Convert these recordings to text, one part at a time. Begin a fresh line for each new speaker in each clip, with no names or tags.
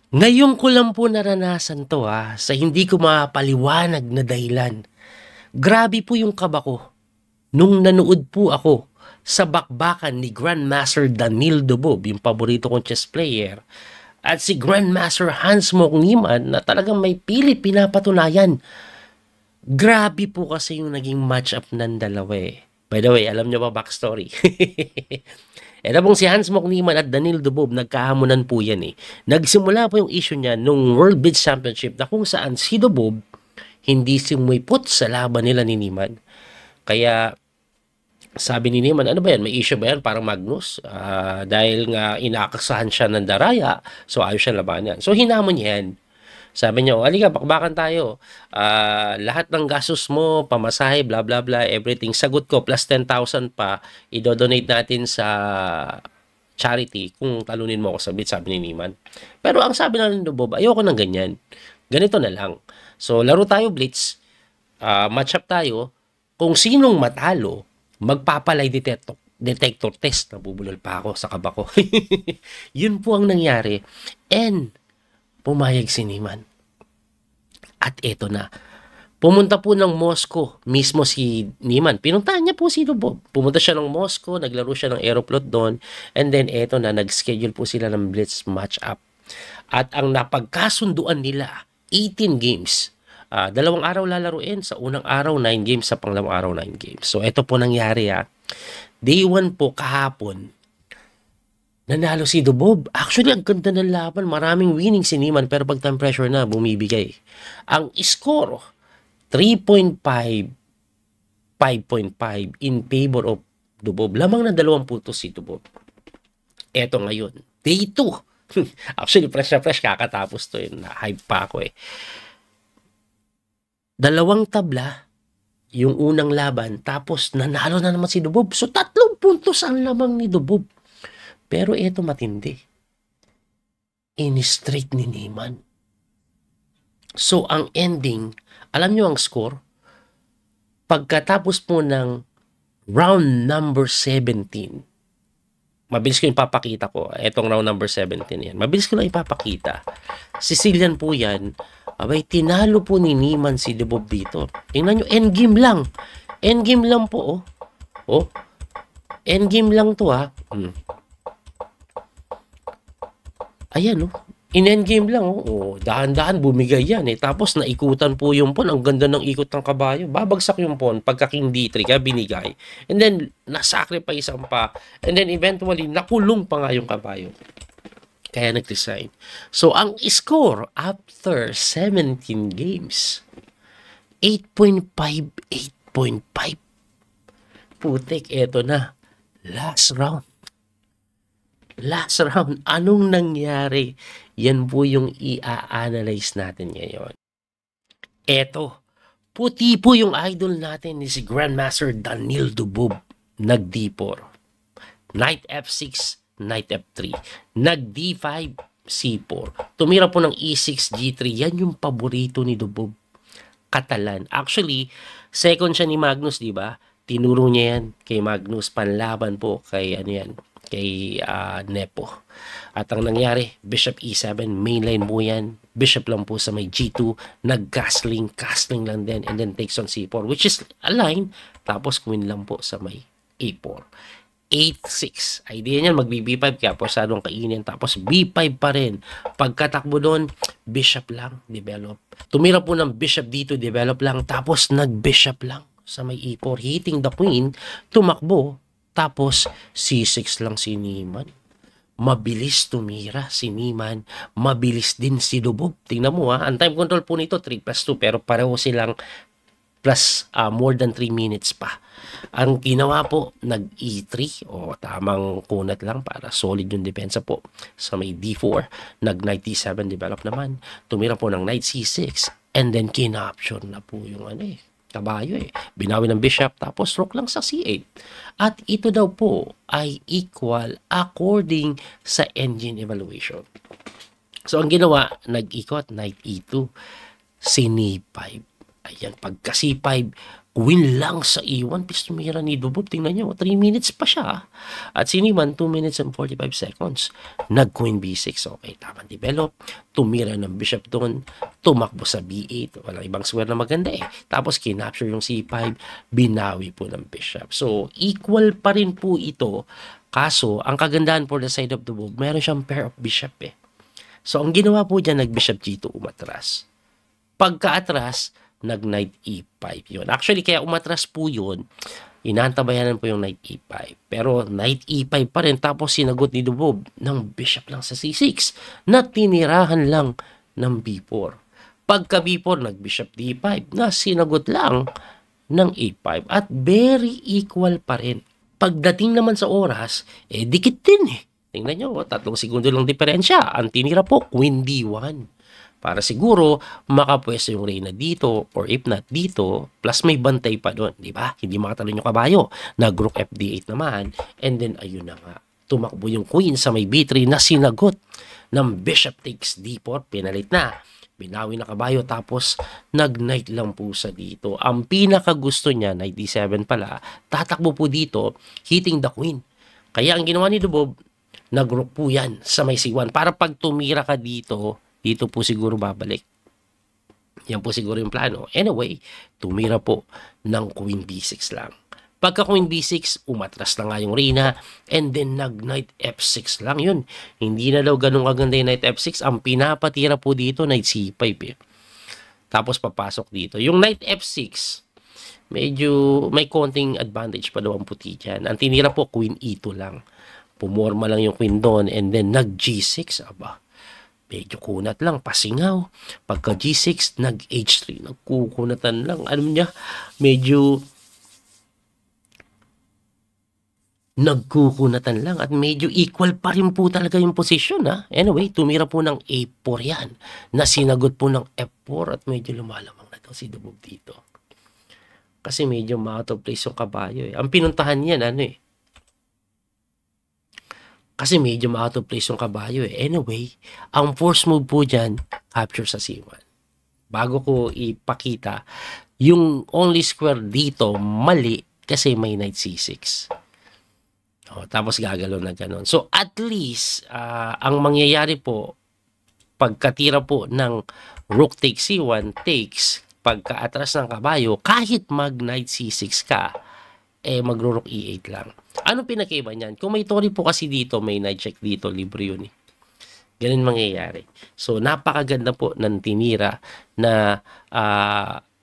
Ngayon ko lang po naranasan 'to, sa hindi ko mapaliwanag na dahilan. Grabe po yung kaba ko nung nanood po ako sa bakbakan ni Grandmaster Daniel Dubob, yung paborito kong chess player, at si Grandmaster Hans Mokniman na talagang may pilit pinapatunayan. Grabe po kasi yung naging match-up ng dalawa eh. By the way, alam nyo ba backstory? Ito pong si Hans Mokniman at Daniel Dubob, nagkahamunan po yan eh. Nagsimula po yung issue niya nung World Beach Championship na kung saan si Dubob hindi sumipot sa laban nila ni Niman. Kaya sabi ni Niman, ano ba yan? May issue ba yan? Parang Magnus? Dahil nga inakasahan siya ng daraya, so ayos siya labanan. So hinamon niya yan. Sabi niya, halika, bakbakan tayo. Lahat ng gastos mo, pamasahe, bla bla bla, everything, sagot ko, plus 10,000 pa, idodonate natin sa charity kung talunin mo ako sa Blitz, sabi ni Niman. Pero ang sabi na ng Bob, ayoko ng ganyan. Ganito na lang. So, laro tayo Blitz, match up tayo, kung sinong matalo, magpapalay detector test. Nabubulol pa ako sa kaba ko. Yun po ang nangyari. And, pumayag si Niman. At eto na. Pumunta po ng Moscow mismo si Niman. Pinuntahan niya po si Lubov. Pumunta siya ng Moscow, naglaro siya ng Aeroplot doon, and then eto na, nag-schedule po sila ng Blitz match-up. At ang napagkasunduan nila, 18 games. Dalawang araw lalaruin. Sa unang araw, 9 games. Sa pangalawang araw, 9 games. So, eto po nangyari Day 1 po kahapon, nanalo si Dubob. Actually, ang ganda ng laban. Maraming winning si Niman, pero pag time pressure na, bumibigay. Ang score, 3.5, 5.5 in favor of Dubob. Lamang na 2 puntos si Dubob. Eto ngayon, day 2. Actually, fresh na fresh, kakatapos to yun. Hype pa ako eh. Dalawang tabla, yung unang laban, tapos nanalo na naman si Dubob. So, 3 puntos ang lamang ni Dubob. Pero eto matindi. In-straight ni Niman. So, ang ending, alam nyo ang score? Pagkatapos po ng round number 17, mabilis ko ipapakita ko. Etong round number 17 yan. Mabilis ko lang ipapakita. Sicilian po yan. Abay, tinalo po ni Niman si Dubob dito. Tingnan nyo, endgame lang. Endgame lang po, Oh, endgame lang to, Ayan, in-endgame lang, dahan-dahan bumigay yan eh. Tapos naikutan po yung pawn. Ang ganda ng ikot ng kabayo. Babagsak yung pawn pagka king d3 kaya binigay. And then, nasacrifice ang pa. And then, eventually, nakulong pa nga yung kabayo. Kaya nag-resign. So, ang score after 17 games, 8.5, 8.5. Putik, eto na. Last round. Last round. Anong nangyari? Yan po yung i-analyze natin ngayon. Eto. Puti po yung idol natin ni si Grandmaster Daniel Dubob. Nag-D4. Knight F6, Knight F3. Nag-D5, C4. Tumira po ng E6, G3. Yan yung paborito ni Dubob. Katalan. Actually, second siya ni Magnus, di ba? Tinuro niya yan kay Magnus. Panlaban po kay kay Nepo. At ang nangyari, Bishop E7, mainline mo yan. Bishop lang po sa may G2, nag-castling lang din, and then takes on C4, which is a line, tapos queen lang po sa may A4. 8-6. Idea niyan, mag-B5 kaya posadong kainin. Tapos B5 pa rin. Pagkatakbo doon, bishop lang, develop. Tumira po ng bishop dito, develop lang. Tapos nag-bishop lang sa may E4. Hitting the queen, tumakbo. Tapos C6 lang si Niman. Mabilis tumira si Niman. Mabilis din si Dubob. Tingnan mo ang time control po nito 3+2 pero pareho silang plus more than 3 minutes pa. Ang ginawa po, nag-E3 tamang kunat lang para solid yung depensa po. Sa may D4, nag-Knight D7 develop naman. Tumira po ng Knight C6 and then kinapture na po yung kabayo Binawi ng bishop tapos rook lang sa C8. At ito daw po ay equal according sa engine evaluation. So ang ginawa, nag-ikot, Knight E2, C5. Ayan, pagka C5, Queen lang sa E1, please tumira ni Dubov. Tingnan nyo, 3 minutes pa siya. At siniman, 2 minutes and 45 seconds. Nag-Queen B6. Okay, tamang develop. Tumira ng Bishop doon. Tumakbo sa B8. Walang ibang square na maganda eh. Tapos kinapture yung C5. Binawi po ng Bishop. So, equal pa rin po ito. Kaso, ang kagandahan for the side of Dubov, meron siyang pair of Bishop eh. So, ang ginawa po dyan, nag-Bishop G2 umatras. Pagka-atras, nag-Knight E5 yun. Actually, kaya umatras po yun, inantabayanan po yung Knight E5. Pero Knight E5 pa rin, tapos sinagot ni Dubov ng Bishop lang sa C6 na tinirahan lang ng B4. Pagka B4, nag-Bishop D5 na sinagot lang ng A5 at very equal pa rin. Pagdating naman sa oras, dikit din eh. Tingnan nyo, 3 segundo lang diferensya. Ang tinira po, Queen D1. Para siguro makapwesto yung reyna dito or if not dito, plus may bantay pa doon, di ba? Hindi makatalon yung kabayo. Nag-rook FD8 naman, and then ayun na nga, tumakbo yung queen sa may B3 na sinagot ng Bishop takes D4, pinalit na. Binawi na kabayo, tapos nag-knight lang po sa dito. Ang pinakagusto niya, Knight D7 pala, tatakbo po dito, hitting the queen. Kaya ang ginawa ni Dubov, nag-rook po yan sa may C1 para pag tumira ka dito, dito po siguro babalik. Yan po siguro yung plano. Anyway, tumira po ng Queen B6 lang. Pagka Queen B6, umatras na nga yung reyna, and then nag-Knight F6 lang yun. Hindi na daw ganun kaganda yung Knight F6. Ang pinapatira po dito, Knight C5 eh. Tapos papasok dito. Yung Knight F6, medyo may konting advantage pa daw ang puti dyan. Ang tinira po, Queen E2 lang. Pumorma lang yung Queen doon, and then nag-G6. Aba, medyo kunat lang, pasingaw. Pagka G6, nag-H3, nagkukunatan lang. Alam niya, medyo nagkukunatan lang at medyo equal pa rin po talaga yung position ha. Anyway, tumira po ng A4 yan, na sinagot po ng F4 at medyo lumalamang na daw si Dubov dito. Kasi medyo out of place yung kabayo eh. Ang pinuntahan niyan, ano eh, kasi medyo out of place yung kabayo eh. Anyway, ang force move po dyan, capture sa C1. Bago ko ipakita, yung only square dito, mali, kasi may Knight C6. Tapos gagalaw na ganun. So, at least, ang mangyayari po, pagkatira po ng Rook takes C1, takes, pagka-atras ng kabayo, kahit mag-Knight C6 ka, magro-Rook E8 lang. Ano pinakaiba niyan? Kung may Tori po kasi dito, may Knight check dito, libre yun eh. Ganun mangyayari. So, napakaganda po ng tinira na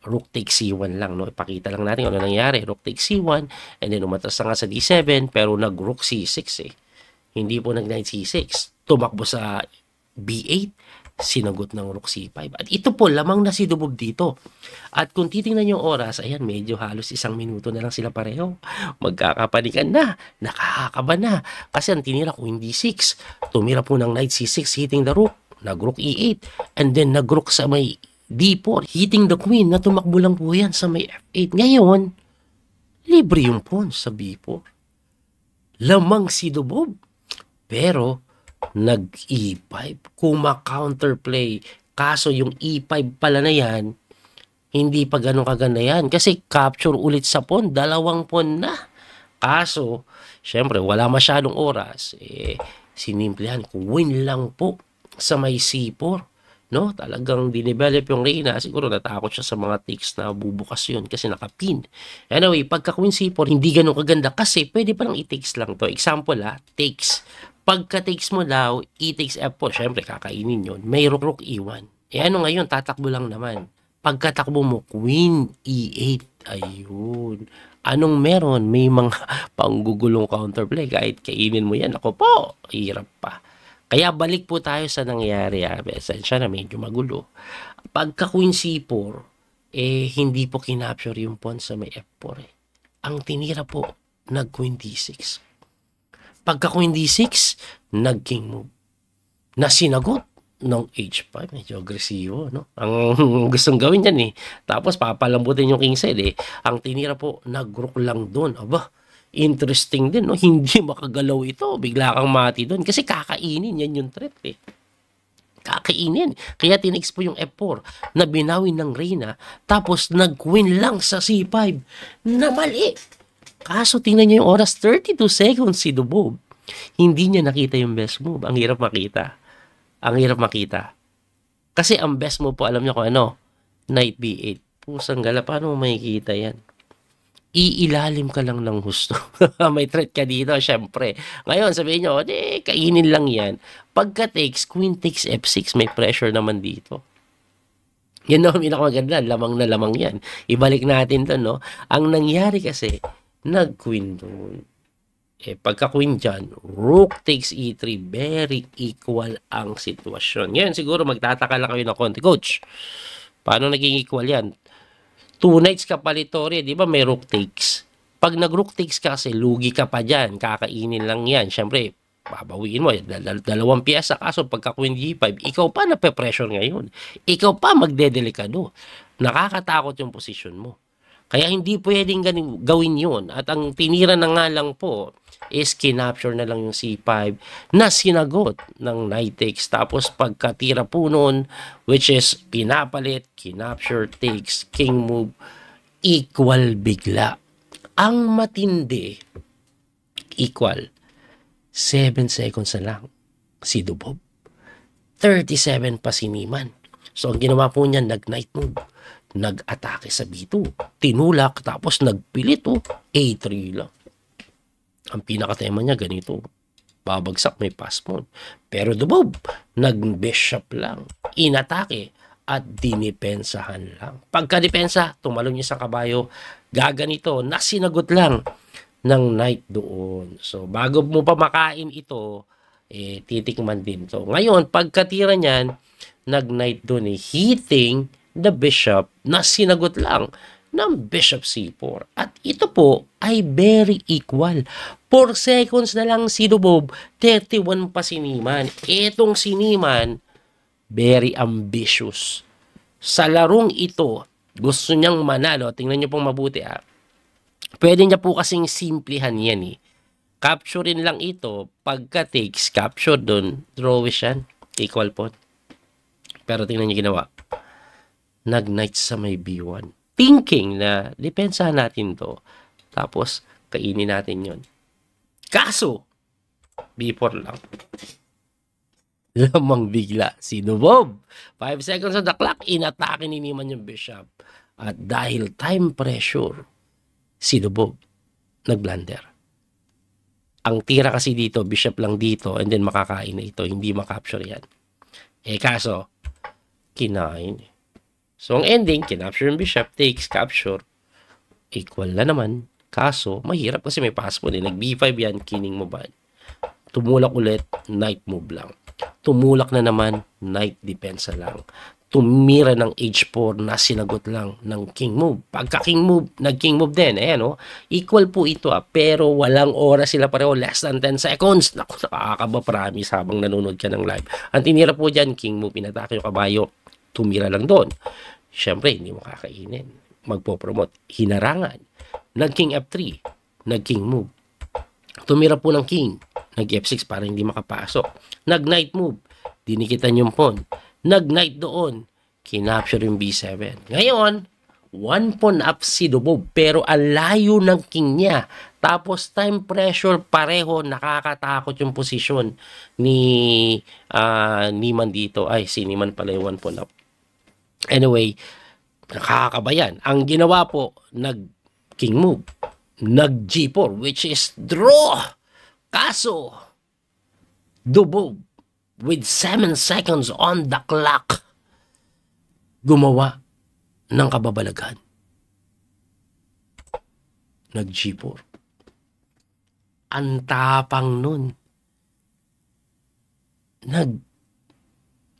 Rook takes C1 lang. No? Ipakita lang natin ano nangyari. Rook takes C1, and then umatras na nga sa D7, pero nag-Rook C6 eh. Hindi po nag-Knight C6. Tumakbo sa B8, sinagot ng Rook C5. At ito po, lamang na si Dubov dito. At kung titingnan yung oras, ayan, medyo halos 1 minuto na lang sila pareho. Magkakapanikan na, nakakaba na. Kasi ang tinira Queen D6, tumira po ng Knight C6, hitting the Rook, nag-Rook E8, and then nag-Rook sa may D4, hitting the Queen, na tumakbo lang po yan sa may F8. Ngayon, libre yung pawn sa B4. Lamang si Dubov. Pero, nag-E5, kuma-counterplay. Kaso yung E5 pala na yan, hindi pa ganun kaganda yan. Kasi capture ulit sa pawn, 2 pawn na. Kaso, syempre, wala masyadong oras. Sinimplehan, win lang po sa may C4. No? Talagang dinevelop yung reyna. Siguro natakot siya sa mga takes na bubukas yun kasi nakapin. Anyway, pagka Queen C4, hindi ganun kaganda kasi pwede pa lang i-takes lang to. Example takes. Pagka-takes mo daw, e-takes F4, syempre kakainin yun. May Rook E1. Ano ngayon, tatakbo lang naman. Pagkatakbo mo, Queen E8. Ayun. Anong meron? May mga panggugulong counterplay. Kahit kainin mo yan, ako po, hirap pa. Kaya balik po tayo sa nangyari. Esensya na medyo magulo. Pagka Queen C4, hindi po kinapture yung pawn sa may F4. Ang tinira po, nag-Queen D6. Pagka Queen D6, nag-King move. Na sinagot ng H5. Medyo agresibo, no? Ang gustong gawin yan eh. Tapos papalambutin yung king side eh. Ang tinira po, nag-Rook lang doon. Aba, interesting din, no? Hindi makagalaw ito. Bigla kang mati doon. Kasi kakainin, yan yung threat eh. kakainin. Kaya tinex po yung F4 na binawi ng Reyna, tapos nag-win lang sa C5 na mali. Kaso tingnan niyo yung oras, 32 seconds si Dubov. Hindi niya nakita yung best move. Ang hirap makita. Ang hirap makita. Kasi ang best move po, alam niyo kung ano? Knight B8. Pusang gala, paano mo makikita yan? Iilalim ka lang ng husto. May threat ka dito, syempre. Ngayon, sabihin nyo, kainin lang yan. Pagka takes, queen takes F6, may pressure naman dito. Yan naman pinakamaganda, lamang na lamang yan. Ibalik natin to, no? Ang nangyari kasi, nag-queen doon. Pagka queen dyan, rook takes e3, very equal ang sitwasyon. Ngayon, siguro magtataka lang kayo ng konti. Coach, paano naging equal yan? 2 knights ka palitory, di ba may rook takes? Pag nag-rook takes ka kasi, lugi ka pa dyan, kakainin lang yan. Siyempre, babawiin mo, dalawang piyesa. Kaso pagka queen g5, ikaw pa nape-pressure ngayon. Ikaw pa magdedelikado. Nakakatakot yung position mo. Kaya hindi pwedeng gawin yun. At ang tinira na nga lang po is kinapture na lang yung C5 na sinagot ng knight takes. Tapos pagkatira po nun, which is pinapalit, kinapture, takes, king move, equal bigla. Ang matindi, equal. 7 seconds na lang si Dubov. 37 pa si Niemann. So ang ginawa po niya, nag-knight move. Nag-atake sa B2, tinulak, tapos nagpilit, A3 lang. Ang pinakatema niya ganito, babagsak, may pass pawn. Pero Dubov, nag-bishop lang, inatake, at dinipensahan lang. Pagka-depensa, tumalon niya sa kabayo, gaganito, nasinagot lang ng knight doon. So, bago mo pa makain ito, titikman din to. Ngayon, pagkatira niyan, nag-knight doon, hitting the bishop na sinagot lang ng bishop c4. At ito po ay very equal. 4 seconds na lang si Dubov, 31 pa si Niemann. Itong si Niemann, very ambitious. Sa larong ito, gusto niyang manalo. Tingnan niyo pong mabuti. Pwede niya po kasing simplihan yan. Capturein lang ito. Pagka takes, capture doon, drawish yan. Equal po. Pero tingnan niyo ginawa. Nag-knight sa may B1. Thinking na, depensahan natin to. Tapos, kainin natin yon. Kaso, B4 lang. Lamang bigla si Dubov. 5 seconds on the clock, inatake ni Niemann yung bishop. At dahil time pressure, si Dubov nag-blunder. Ang tira kasi dito, bishop lang dito, and then makakain na ito. Hindi makapture yan. Kaso, kinain. So, ang ending, kinapture yung bishop, takes, capture, equal na naman. Kaso, mahirap kasi may pass pawn. Nag-B5 yan, kining mo ba? Tumulak ulit, knight move lang. Tumulak na naman, knight depensa lang. Tumira ng H4 na sinagot lang ng king move. Pagka king move, nag-king move din. Equal po ito pero walang oras sila pareho. Less than 10 seconds. Naku, nakakaba promise habang nanonood ka ng live. Ang tinira po dyan, king move, inatake yung kabayo. Tumira lang doon. Siyempre, hindi mo kakainin. Magpo-promote. Hinarangan. Nag-king F3. Nag-king move. Tumira po ng king. Nag-F6 para hindi makapasok. Nag-knight move. Dinikitan yung pawn. Nag-knight doon. Kinapture yung B7. Ngayon, 1 pawn up si Dubov. Pero ang layo ng king niya. Tapos time pressure pareho. Nakakatakot yung posisyon ni Niemann dito. Ay, si Niemann pala yung 1 pawn up. Anyway, nakakabayan. Ang ginawa po, nag-king move, nag-G4, which is draw. Kaso, Dubov, with 7 seconds on the clock, gumawa ng kababalaghan. Nag-G4. Ang tapang nun.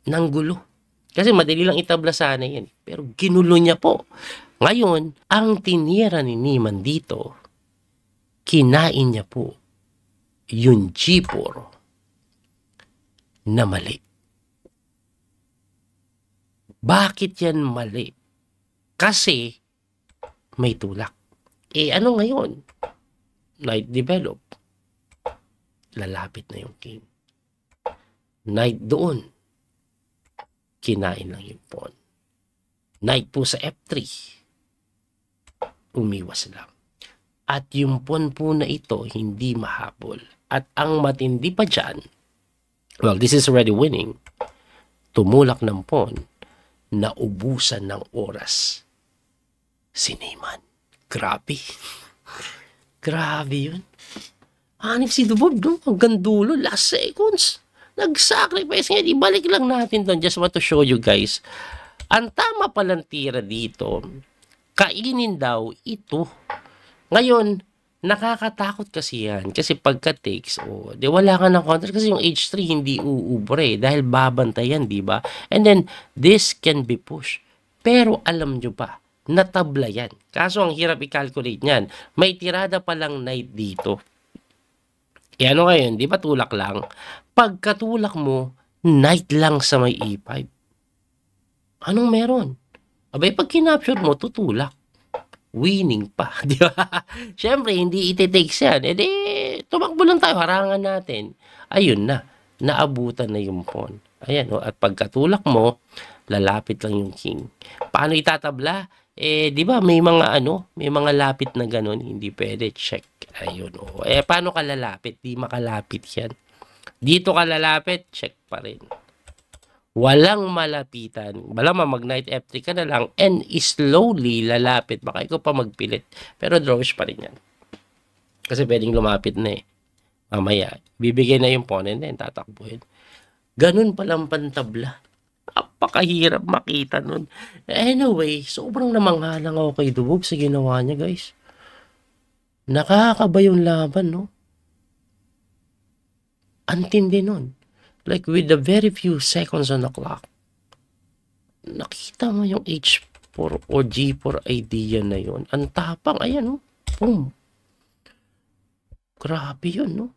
Nanggulo. Kasi madali lang itabla sana yan. Pero ginulo niya po. Ngayon, ang tinira ni Niemann dito, kinain niya po yung G4 na mali. Bakit yan mali? Kasi may tulak. Ano ngayon? Knight develop. Lalapit na yung king. Knight doon. kinain lang yung pawn. Knight po sa F3. Umiwas lang. At yung pawn po na ito, hindi mahabol. At ang matindi pa dyan, well, this is already winning. Tumulak ng pawn, naubusan ng oras. Si Neyman. Grabe. Grabe yun. Hanip si Dubob, no? Hanggang dulo, last seconds. Nag-sacrifice nga. Ibalik lang natin doon. Just want to show you guys. Ang tama palang tira dito, kainin daw ito. Ngayon, nakakatakot kasi yan. Kasi pagka takes, di wala ka ng counter. Kasi yung H3 hindi uubre. Dahil babantayan, di ba? And then, this can be pushed. Pero alam nyo ba, natabla yan. Kaso ang hirap i-calculate niyan. May tirada palang knight dito. E ano ngayon, di ba tulak lang? Pagkatulak mo, knight lang sa may E5. Anong meron? Abay, pag kinapture mo, tutulak. Winning pa, di ba? Siyempre, hindi iti-takes yan. E di, tumakbo lang tayo, harangan natin. Ayun na, naabutan na yung pawn. Ayan, at pagkatulak mo, lalapit lang yung king. Paano itatabla? Di ba, may mga lapit na ganun, hindi pwede, check. Ayun, paano ka lalapit? Di makalapit yan. Dito ka lalapit, check pa rin. Walang malapitan. Malamang mag-knight F3 ka na lang and slowly lalapit. Baka ikaw pa magpilit. Pero drawish pa rin yan. Kasi pwedeng lumapit na eh. Mamaya, bibigay na yung pawn and then tatakbuhin. Ganun palang pantabla. Napakahirap makita nun. Anyway, sobrang namanghalang ako kay Dubob sa ginawa niya, guys. Nakakaba yung laban, no? Antindi nun. Like with the very few seconds on the clock, nakita mo yung H4 or G4 idea na yun. Ang tapang, ayan, no? Boom. Grabe yun, no?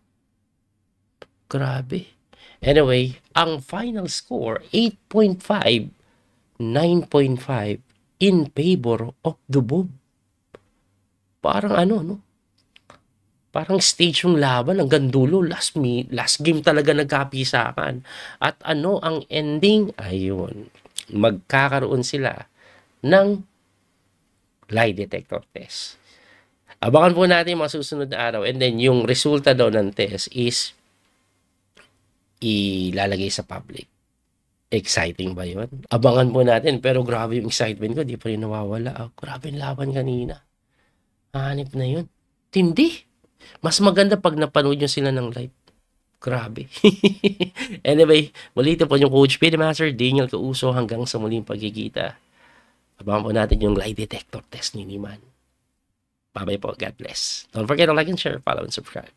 Grabe. Anyway, ang final score, 8.5, 9.5 in favor of Dubob. Parang no? Parang stage yung laban hanggang dulo. Last game talaga nagkapisakan. At ano ang ending? Ayun. Magkakaroon sila ng lie detector test. Abangan po natin mga susunod na araw. And then yung resulta daw ng test is ilalagay sa public. Exciting ba yun? Abangan po natin. Pero grabe yung excitement ko. Di pa rin nawawala. Grabe yung laban kanina. Hanip na yun. Tindi. Mas maganda pag napanood nyo sila ng live. Grabe. Anyway, muli ito po yung Coach Speedy Master, Daniel Kauso, hanggang sa muling pagkikita. Abangan po natin yung lie detector test ni Neyman. Bye-bye po. God bless. Don't forget to like and share, follow, and subscribe.